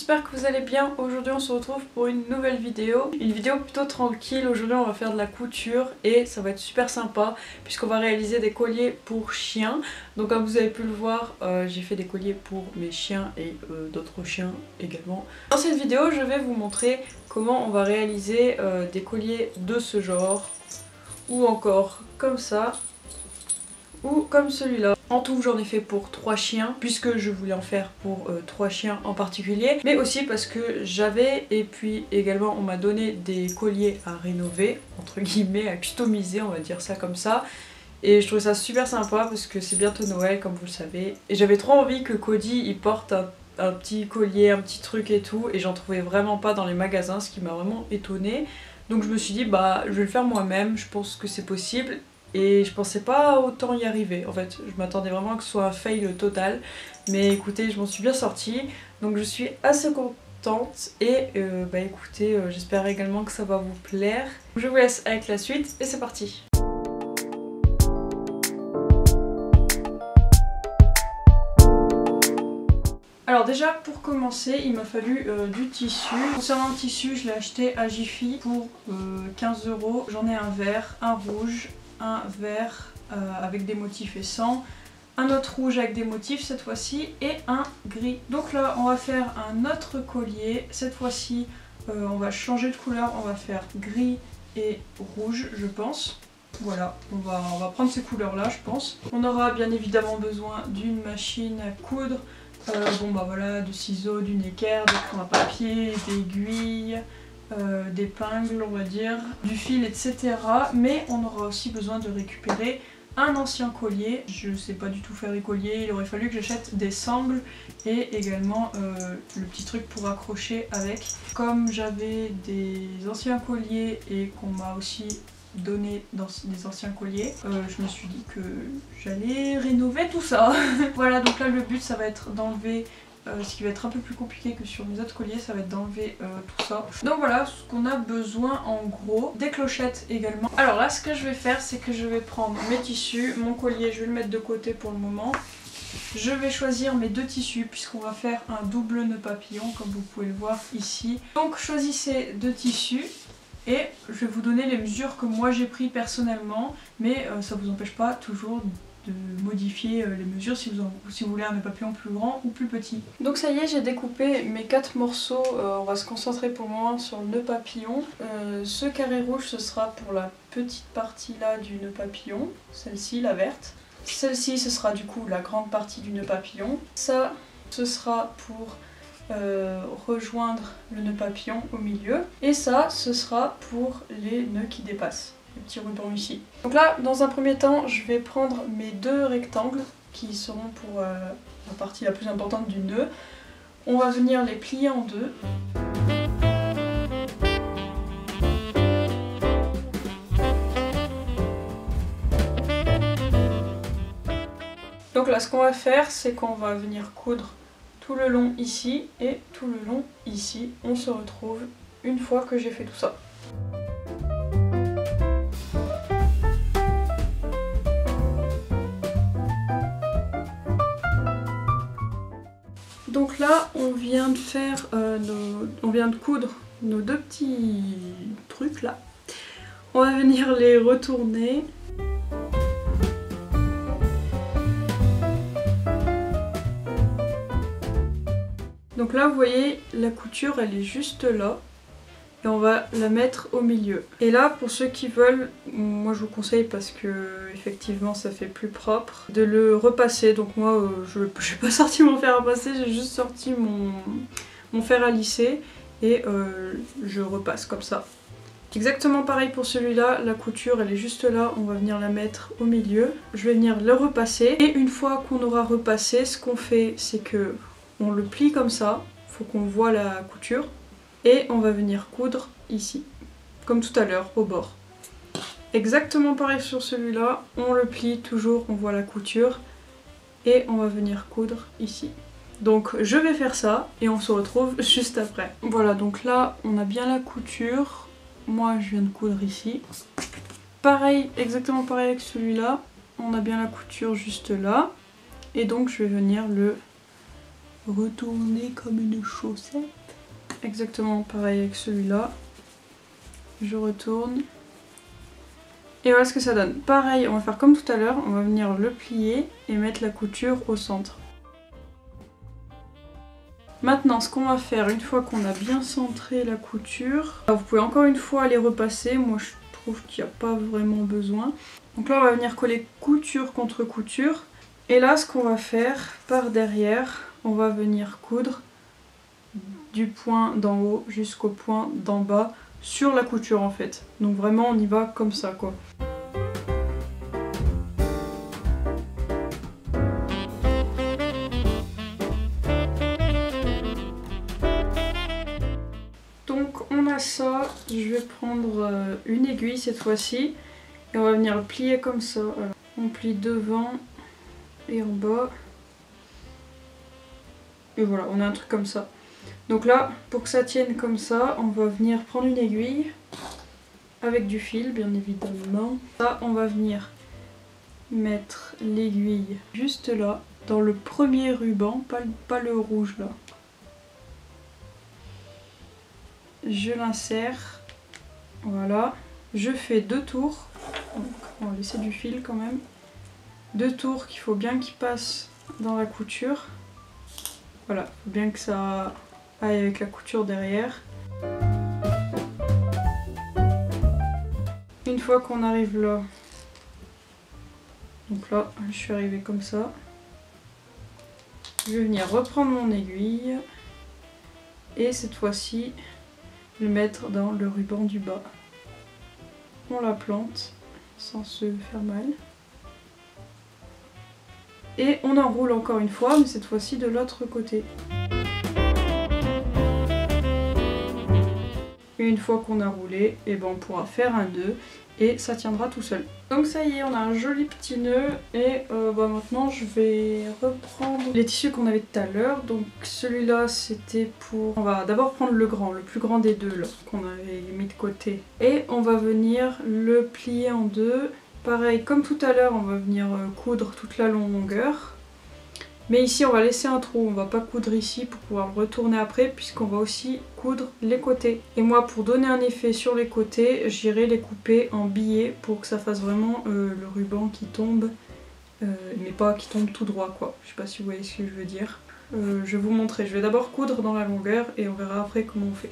j'espère que vous allez bien. Aujourd'hui on se retrouve pour une nouvelle vidéo. Une vidéo plutôt tranquille. Aujourd'hui on va faire de la couture et ça va être super sympa puisqu'on va réaliser des colliers pour chiens. Donc comme vous avez pu le voir, j'ai fait des colliers pour mes chiens et d'autres chiens également. Dans cette vidéo je vais vous montrer comment on va réaliser des colliers de ce genre, ou encore comme ça, ou comme celui-là. En tout j'en ai fait pour 3 chiens puisque je voulais en faire pour 3 chiens en particulier, mais aussi parce que j'avais, et puis également on m'a donné des colliers à rénover, entre guillemets à customiser, on va dire ça comme ça. Et je trouvais ça super sympa parce que c'est bientôt Noël comme vous le savez, et j'avais trop envie que Cody il porte un petit collier, un petit truc et tout, et j'en trouvais vraiment pas dans les magasins, ce qui m'a vraiment étonnée. Donc je me suis dit bah je vais le faire moi-même, je pense que c'est possible. Et je pensais pas autant y arriver, en fait je m'attendais vraiment que ce soit un fail total, mais écoutez je m'en suis bien sortie, donc je suis assez contente et bah écoutez j'espère également que ça va vous plaire. Je vous laisse avec la suite et c'est parti. Alors déjà pour commencer il m'a fallu du tissu. Concernant le tissu je l'ai acheté à Jiffy pour 15 €, j'en ai un vert, un rouge, un vert avec des motifs et sans, un autre rouge avec des motifs cette fois-ci et un gris. Donc là on va faire un autre collier, cette fois-ci on va changer de couleur, on va faire gris et rouge je pense. Voilà, on va prendre ces couleurs là je pense. On aura bien évidemment besoin d'une machine à coudre, bon bah voilà, de ciseaux, d'une équerre, de crayon à papier, d'aiguilles, d'épingles on va dire, du fil etc. Mais on aura aussi besoin de récupérer un ancien collier. Je sais pas du tout faire des colliers, il aurait fallu que j'achète des sangles et également le petit truc pour accrocher avec. Comme j'avais des anciens colliers et qu'on m'a aussi donné dans des anciens colliers, je me suis dit que j'allais rénover tout ça. Voilà, donc là le but ça va être d'enlever ce qui va être un peu plus compliqué que sur mes autres colliers, ça va être d'enlever tout ça. Donc voilà ce qu'on a besoin en gros. Des clochettes également. Alors là ce que je vais faire c'est que je vais prendre mes tissus, mon collier je vais le mettre de côté pour le moment. Je vais choisir mes deux tissus puisqu'on va faire un double nœud papillon comme vous pouvez le voir ici. Donc choisissez deux tissus et je vais vous donner les mesures que moi j'ai pris personnellement, mais ça vous empêche pas toujours de modifier les mesures si vous voulez un nœud papillon plus grand ou plus petit. Donc ça y est, j'ai découpé mes 4 morceaux, on va se concentrer pour le moment sur le nœud papillon. Ce carré rouge ce sera pour la petite partie là du nœud papillon, celle-ci la verte. Celle-ci ce sera du coup la grande partie du nœud papillon. Ça ce sera pour rejoindre le nœud papillon au milieu. Et ça ce sera pour les nœuds qui dépassent. Le petit ruban ici. Donc là dans un premier temps je vais prendre mes deux rectangles qui seront pour la partie la plus importante du nœud. On va venir les plier en deux. Donc là ce qu'on va faire c'est qu'on va venir coudre tout le long ici et tout le long ici. On se retrouve une fois que j'ai fait tout ça. Donc là on vient de faire on vient de coudre nos deux petits trucs là. On va venir les retourner. Donc là vous voyez la couture elle est juste là et on va la mettre au milieu. Et là pour ceux qui veulent, moi je vous conseille parce que effectivement ça fait plus propre, de le repasser. Donc moi je n'ai pas sorti mon fer à passer, j'ai juste sorti mon fer à lisser et je repasse comme ça. Exactement pareil pour celui-là, la couture elle est juste là, on va venir la mettre au milieu. Je vais venir le repasser et une fois qu'on aura repassé, ce qu'on fait c'est que on le plie comme ça, faut qu'on voit la couture. Et on va venir coudre ici, comme tout à l'heure, au bord. Exactement pareil sur celui-là, on le plie toujours, on voit la couture. Et on va venir coudre ici. Donc je vais faire ça et on se retrouve juste après. Voilà, donc là on a bien la couture. Moi je viens de coudre ici. Pareil, exactement pareil avec celui-là. On a bien la couture juste là. Et donc je vais venir le retourner comme une chaussette. exactement pareil avec celui-là. Je retourne. Et voilà ce que ça donne. Pareil, on va faire comme tout à l'heure, on va venir le plier et mettre la couture au centre. Maintenant, ce qu'on va faire, une fois qu'on a bien centré la couture, vous pouvez encore une fois aller repasser, moi je trouve qu'il n'y a pas vraiment besoin. Donc là, on va venir coller couture contre couture. Et là, ce qu'on va faire, par derrière, on va venir coudre du point d'en haut jusqu'au point d'en bas sur la couture en fait. Donc vraiment, on y va comme ça quoi. Donc on a ça, je vais prendre une aiguille cette fois-ci et on va venir le plier comme ça. Alors, on plie devant et en bas. Et voilà, on a un truc comme ça. Donc là, pour que ça tienne comme ça, on va venir prendre une aiguille avec du fil, bien évidemment. Là, on va venir mettre l'aiguille juste là, dans le premier ruban, pas le rouge là. Je l'insère, voilà. Je fais 2 tours, donc on va laisser du fil quand même. 2 tours qu'il faut bien qu'ils passent dans la couture. Voilà, faut bien que ça aille avec la couture derrière. Une fois qu'on arrive là, donc là je suis arrivée comme ça, je vais venir reprendre mon aiguille et cette fois-ci le mettre dans le ruban du bas. On la plante sans se faire mal. Et on enroule encore une fois, mais cette fois-ci de l'autre côté. Et une fois qu'on a roulé, et ben on pourra faire un nœud et ça tiendra tout seul. Donc ça y est, on a un joli petit nœud et maintenant je vais reprendre les tissus qu'on avait tout à l'heure. Donc celui-là c'était pour... On va d'abord prendre le plus grand des deux là qu'on avait mis de côté. Et on va venir le plier en deux. Pareil, comme tout à l'heure, on va venir coudre toute la longueur. Mais ici, on va laisser un trou, on va pas coudre ici pour pouvoir le retourner après, puisqu'on va aussi coudre les côtés. Et moi, pour donner un effet sur les côtés, j'irai les couper en billets pour que ça fasse vraiment le ruban qui tombe, mais pas qui tombe tout droit, quoi. Je sais pas si vous voyez ce que je veux dire. Je vais vous montrer, je vais d'abord coudre dans la longueur et on verra après comment on fait.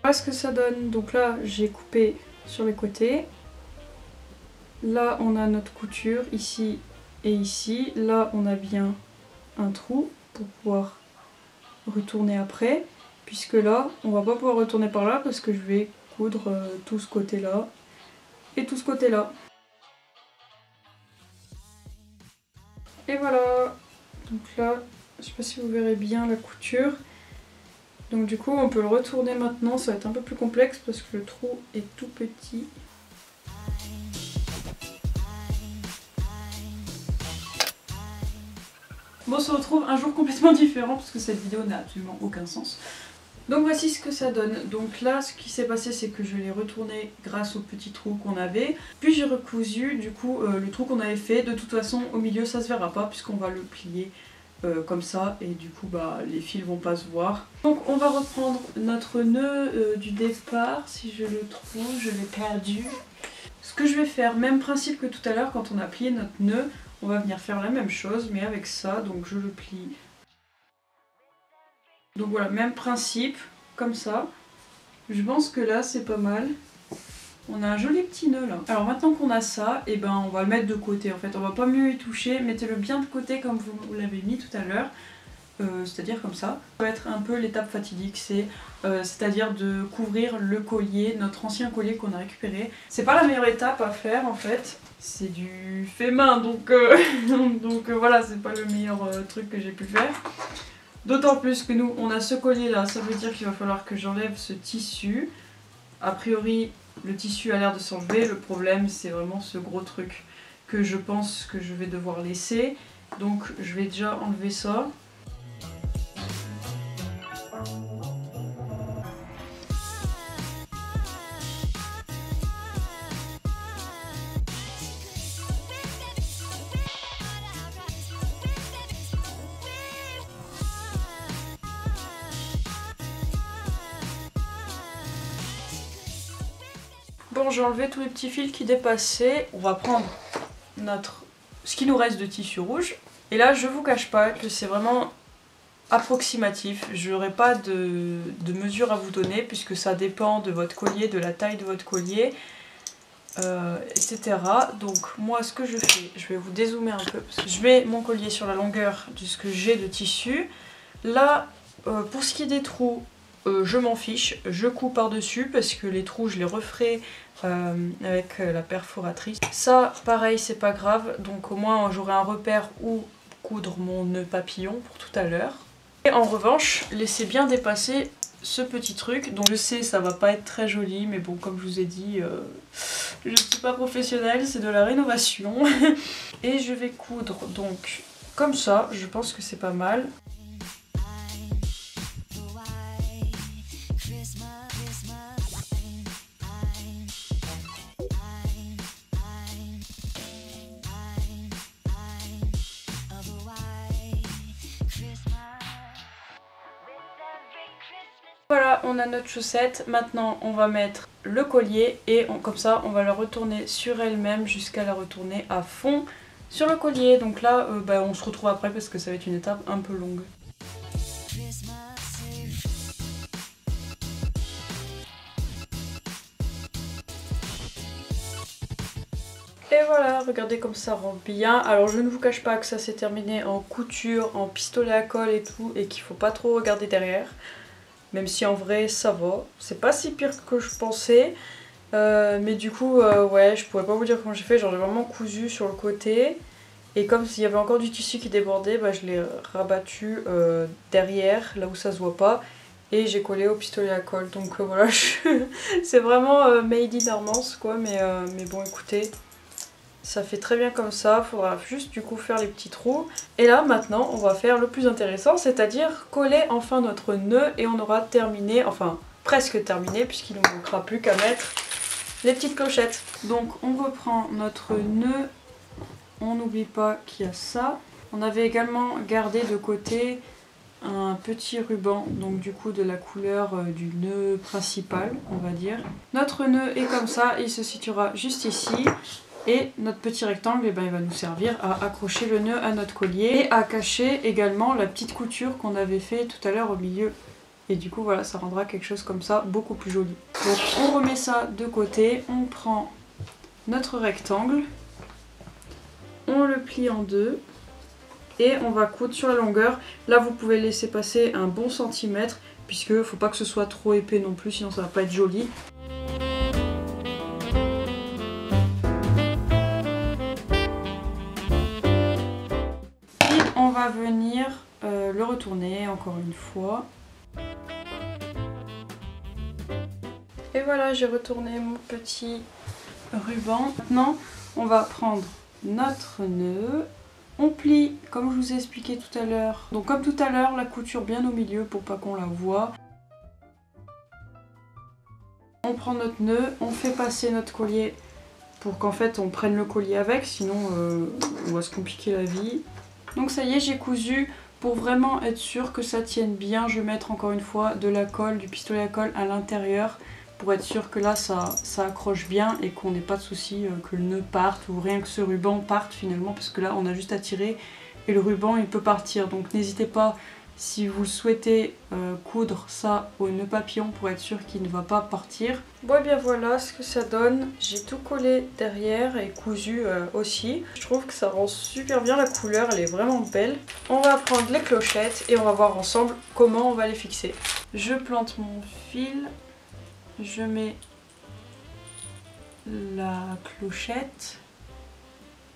Voilà ce que ça donne. Donc là j'ai coupé sur les côtés. Là on a notre couture ici et ici. Là on a bien un trou pour pouvoir retourner après. Puisque là on va pas pouvoir retourner par là parce que je vais coudre tout ce côté là et tout ce côté là. Et voilà. Donc là je sais pas si vous verrez bien la couture. Donc du coup on peut le retourner maintenant, ça va être un peu plus complexe parce que le trou est tout petit. Bon, on se retrouve un jour complètement différent parce que cette vidéo n'a absolument aucun sens. Donc voici ce que ça donne. Donc là ce qui s'est passé c'est que je l'ai retourné grâce au petit trou qu'on avait. Puis j'ai recousu du coup le trou qu'on avait fait. De toute façon au milieu ça se verra pas puisqu'on va le plier comme ça et du coup les fils vont pas se voir. Donc on va reprendre notre nœud du départ, si je le trouve, je l'ai perdu. Ce que je vais faire, même principe que tout à l'heure quand on a plié notre nœud, on va venir faire la même chose mais avec ça, donc je le plie. Donc voilà, même principe, comme ça. Je pense que là c'est pas mal. On a un joli petit nœud là. Alors maintenant qu'on a ça, et ben on va le mettre de côté en fait. On va pas mieux y toucher, mettez-le bien de côté comme vous l'avez mis tout à l'heure. C'est-à-dire comme ça. Ça va être un peu l'étape fatidique, c'est-à-dire de couvrir le collier, notre ancien collier qu'on a récupéré. C'est pas la meilleure étape à faire en fait. C'est du fait main donc, voilà, c'est pas le meilleur truc que j'ai pu faire. D'autant plus que nous on a ce collier là, ça veut dire qu'il va falloir que j'enlève ce tissu. A priori le tissu a l'air de s'enlever, le problème c'est vraiment ce gros truc que je pense que je vais devoir laisser. Donc je vais déjà enlever ça. Bon, j'ai enlevé tous les petits fils qui dépassaient. On va prendre ce qui nous reste de tissu rouge. Et là, je vous cache pas que c'est vraiment approximatif. Je n'aurai pas de mesure à vous donner puisque ça dépend de votre collier, de la taille de votre collier, etc. Donc moi, ce que je fais, je vais vous dézoomer un peu parce que je mets mon collier sur la longueur de ce que j'ai de tissu. Là, pour ce qui est des trous, je m'en fiche, je couds par-dessus parce que les trous, je les referai avec la perforatrice. Ça, pareil, c'est pas grave, donc au moins j'aurai un repère où coudre mon nœud papillon pour tout à l'heure. Et en revanche, laissez bien dépasser ce petit truc. Donc je sais, ça va pas être très joli, mais bon, comme je vous ai dit, je ne suis pas professionnelle, c'est de la rénovation. Et je vais coudre donc comme ça, je pense que c'est pas mal. Voilà, on a notre chaussette. Maintenant, on va mettre le collier et comme ça, on va la retourner sur elle-même jusqu'à la retourner à fond sur le collier. Donc là, on se retrouve après parce que ça va être une étape un peu longue. Et voilà, regardez comme ça rend bien. Alors je ne vous cache pas que ça s'est terminé en couture, en pistolet à colle et tout, et qu'il faut pas trop regarder derrière. Même si en vrai ça va, c'est pas si pire que je pensais. Mais du coup, ouais, je pourrais pas vous dire comment j'ai fait, genre j'ai vraiment cousu sur le côté. Et comme s'il y avait encore du tissu qui débordait, je l'ai rabattu derrière, là où ça se voit pas. Et j'ai collé au pistolet à colle. Donc voilà, c'est vraiment made in Armance quoi, mais bon écoutez. Ça fait très bien comme ça, faudra juste du coup faire les petits trous. Et là maintenant on va faire le plus intéressant, c'est-à-dire coller enfin notre nœud et on aura terminé, enfin presque terminé puisqu'il ne nous manquera plus qu'à mettre les petites clochettes. Donc on reprend notre nœud, on n'oublie pas qu'il y a ça. On avait également gardé de côté un petit ruban, donc du coup de la couleur du nœud principal on va dire. Notre nœud est comme ça, il se situera juste ici. Et notre petit rectangle, il va nous servir à accrocher le nœud à notre collier et à cacher également la petite couture qu'on avait fait tout à l'heure au milieu. Et du coup voilà, ça rendra quelque chose comme ça beaucoup plus joli. Donc on remet ça de côté, on prend notre rectangle, on le plie en deux et on va coudre sur la longueur. Là vous pouvez laisser passer un bon centimètre puisque faut pas que ce soit trop épais non plus, sinon ça va pas être joli. On va venir le retourner encore une fois. Et voilà, j'ai retourné mon petit ruban. Maintenant, on va prendre notre nœud. On plie, comme je vous ai expliqué tout à l'heure. Donc comme tout à l'heure, la couture bien au milieu pour pas qu'on la voie. On prend notre nœud, on fait passer notre collier pour qu'en fait on prenne le collier avec, sinon on va se compliquer la vie. Donc ça y est, j'ai cousu. Pour vraiment être sûr que ça tienne bien, je vais mettre encore une fois de la colle, du pistolet à colle à l'intérieur pour être sûr que là ça accroche bien et qu'on n'ait pas de souci que le nœud parte ou rien que ce ruban parte finalement, parce que là on a juste à tirer et le ruban il peut partir. Donc n'hésitez pas, si vous souhaitez coudre ça au nœud papillon pour être sûr qu'il ne va pas partir. Bon et bien voilà ce que ça donne. J'ai tout collé derrière et cousu aussi. Je trouve que ça rend super bien la couleur, elle est vraiment belle. On va prendre les clochettes et on va voir ensemble comment on va les fixer. Je plante mon fil, je mets la clochette.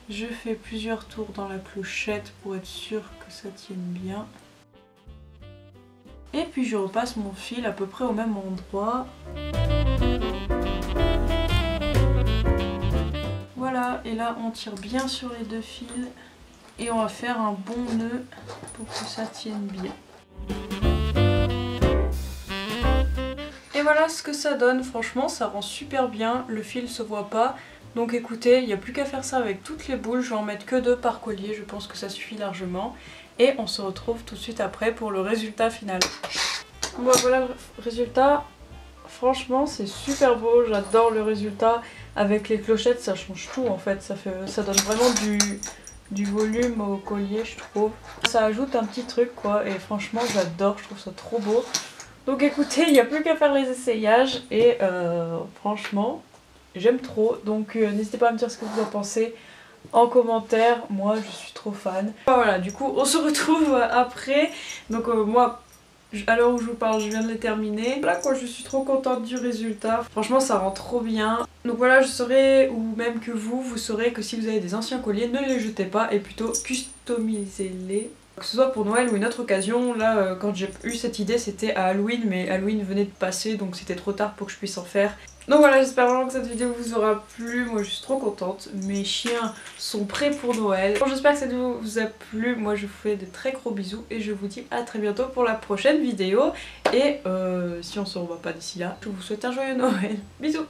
Je fais plusieurs tours dans la clochette pour être sûr que ça tienne bien. Et puis je repasse mon fil à peu près au même endroit. Voilà, et là on tire bien sur les deux fils et on va faire un bon nœud pour que ça tienne bien. Et voilà ce que ça donne, franchement ça rend super bien, le fil se voit pas. Donc écoutez, il n'y a plus qu'à faire ça avec toutes les boules, je vais en mettre que 2 par collier, je pense que ça suffit largement. Et on se retrouve tout de suite après pour le résultat final. Bon voilà le résultat. franchement c'est super beau, j'adore le résultat. Avec les clochettes ça change tout en fait, ça donne vraiment du volume au collier je trouve. Ça ajoute un petit truc quoi et franchement j'adore, je trouve ça trop beau. Donc écoutez, il n'y a plus qu'à faire les essayages et franchement j'aime trop. Donc n'hésitez pas à me dire ce que vous en pensez en commentaire, moi je suis trop fan. Voilà, du coup on se retrouve après. Donc moi à l'heure où je vous parle je viens de les terminer. Là quoi, je suis trop contente du résultat, franchement ça rend trop bien. Donc voilà, je saurais, ou même que vous saurez que si vous avez des anciens colliers, ne les jetez pas et plutôt customisez-les. Que ce soit pour Noël ou une autre occasion. Là quand j'ai eu cette idée c'était à Halloween, mais Halloween venait de passer donc c'était trop tard pour que je puisse en faire. Donc voilà, j'espère vraiment que cette vidéo vous aura plu, moi je suis trop contente, mes chiens sont prêts pour Noël. Bon, j'espère que cette vidéo vous a plu, moi je vous fais de très gros bisous et je vous dis à très bientôt pour la prochaine vidéo. Et si on se revoit pas d'ici là, je vous souhaite un joyeux Noël. Bisous.